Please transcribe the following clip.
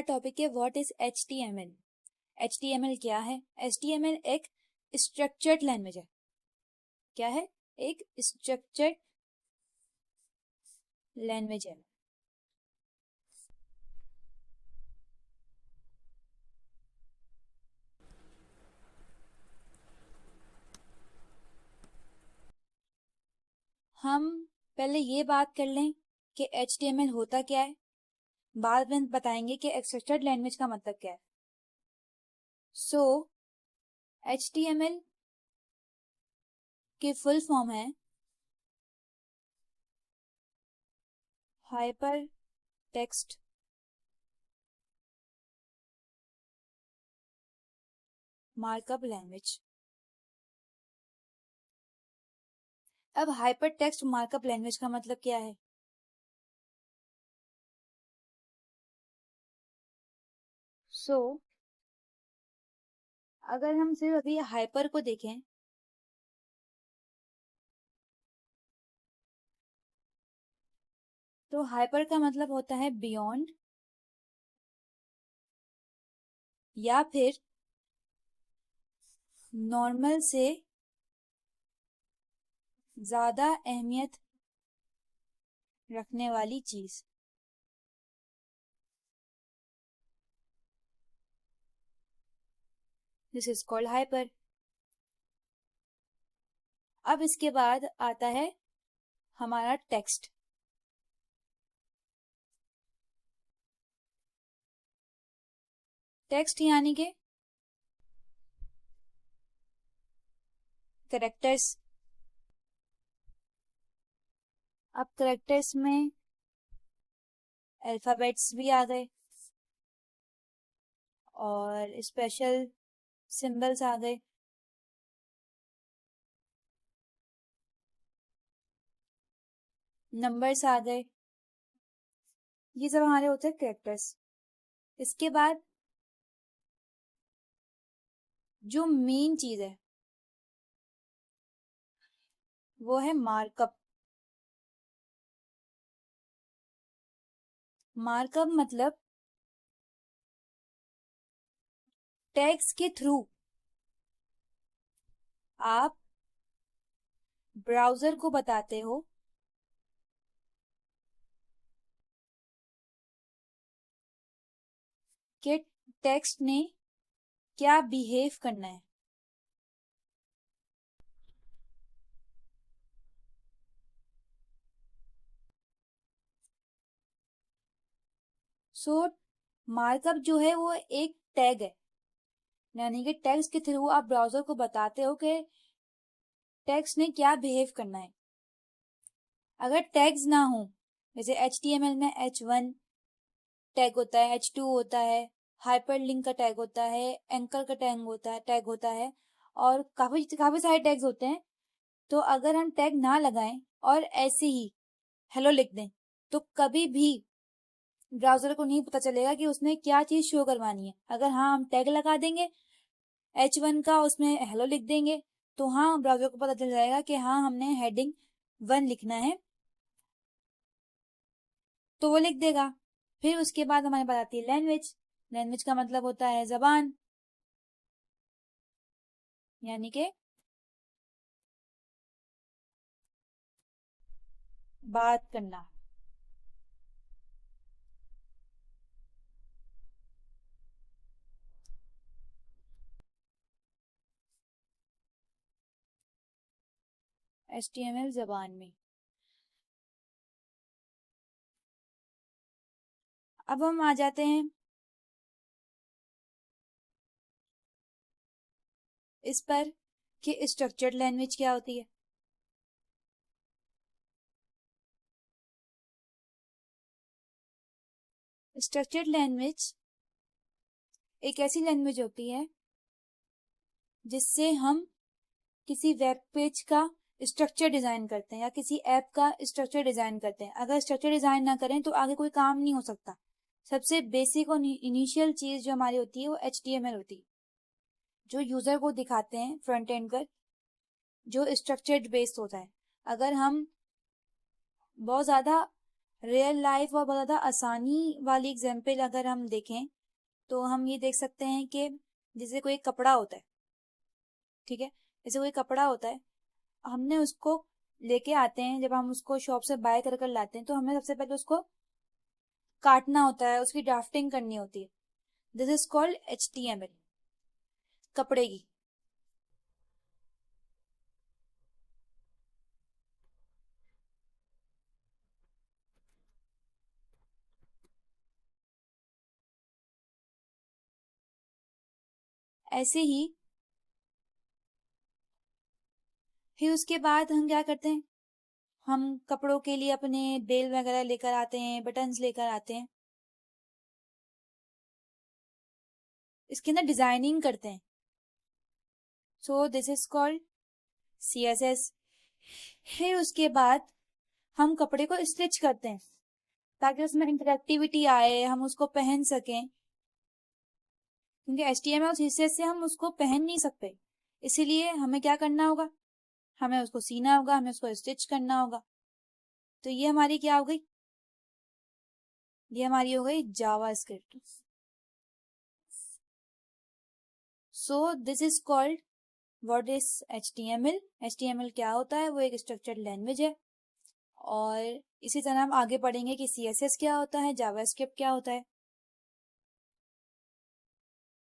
Topic है what is HTML। HTML क्या है? HTML एक स्ट्रक्चर्ड लैंग्वेज है। क्या है? एक स्ट्रक्चर्ड लैंग्वेज है। हम पहले ये बात कर लें कि HTML होता क्या है, बाद में बताएंगे कि स्ट्रक्चर्ड लैंग्वेज का मतलब क्या है। सो HTML की फुल फॉर्म है हाइपर टेक्स्ट मार्कअप लैंग्वेज। अब हाइपर टेक्स्ट मार्कअप लैंग्वेज का मतलब क्या है? अगर हम सिर्फ अभी हाइपर को देखें तो हाइपर का मतलब होता है बियॉन्ड या फिर नॉर्मल से ज्यादा अहमियत रखने वाली चीज। This is called hyper. अब इसके बाद आता है हमारा टेक्स्ट। टेक्स्ट यानी के कैरेक्टर्स। अब कैरेक्टर्स में अल्फाबेट्स भी आ गए और स्पेशल सिंबल्स आ गए। नंबर्स आ गए। ये सब हमारे होते हैं कैरेक्टर्स। इसके बाद जो मेन चीज है वो है मार्कअप। मार्कअप मतलब टैग्स के थ्रू आप ब्राउजर को बताते हो कि टेक्स्ट ने क्या बिहेव करना है। सो मार्कअप जो है वो एक टैग है, यानी कि टैग्स के थ्रू आप ब्राउजर को बताते हो कि टैग्स ने क्या बिहेव करना है। अगर टैग्स ना हो, जैसे HTML में H1 टैग होता है, H2 होता है, हाइपरलिंक का टैग होता है, एंकर का टैग होता है और काफी काफी सारे टैग्स होते हैं। तो अगर हम टैग ना लगाएं और ऐसे ही हेलो लिख दें तो कभी भी ब्राउजर को नहीं पता चलेगा कि उसने क्या चीज शो करवानी है। अगर हाँ हम टैग लगा देंगे H1 का, उसमें हेलो लिख देंगे तो हाँ ब्राउजर को पता चल जाएगा कि हाँ हमने हेडिंग 1 लिखना है, तो वो लिख देगा। फिर उसके बाद हमारे पास आती है लैंग्वेज। लैंग्वेज का मतलब होता है जबान, यानी कि बात करना। HTML जबान में। अब हम आ जाते हैं इस पर कि स्ट्रक्चर्ड लैंग्वेज क्या होती है। स्ट्रक्चर्ड लैंग्वेज एक ऐसी लैंग्वेज होती है जिससे हम किसी वेब पेज का स्ट्रक्चर डिजाइन करते हैं या किसी ऐप का स्ट्रक्चर डिजाइन करते हैं। अगर स्ट्रक्चर डिजाइन ना करें तो आगे कोई काम नहीं हो सकता। सबसे बेसिक और इनिशियल चीज जो हमारी होती है वो HTML होती है, जो यूजर को दिखाते हैं फ्रंट एंड पर, जो स्ट्रक्चर्ड बेस्ड होता है। अगर हम बहुत ज्यादा रियल लाइफ और बहुत ज़्यादा आसानी वाली एग्जाम्पल अगर हम देखें तो हम ये देख सकते हैं कि जैसे कोई कपड़ा होता है, ठीक है, जैसे कोई कपड़ा होता है, हमने उसको लेके आते हैं, जब हम उसको शॉप से बाय कर कर लाते हैं तो हमें सबसे पहले उसको काटना होता है, उसकी ड्राफ्टिंग करनी होती है। दिस इज कॉल्ड HTML, कपड़े की। ऐसे ही फिर उसके बाद हम क्या करते हैं, हम कपड़ों के लिए अपने बेल वगैरह लेकर आते हैं, बटन्स लेकर आते हैं, इसके अंदर डिजाइनिंग करते हैं। So this is called CSS। फिर उसके बाद हम कपड़े को स्टिच करते हैं ताकि उसमें इंटरेक्टिविटी आए, हम उसको पहन सकें, क्योंकि HTML और CSS से हम उसको पहन नहीं सकते, इसीलिए हमें क्या करना होगा, हमें उसको सीना होगा, हमें उसको स्टिच करना होगा। तो ये हमारी क्या हो गई, ये हमारी हो गई JavaScript. So this is called what is HTML। HTML क्या होता है, वो एक स्ट्रक्चर्ड लैंग्वेज है। और इसी तरह हम आगे पढ़ेंगे कि CSS क्या होता है, जावास्क्रिप्ट क्या होता है।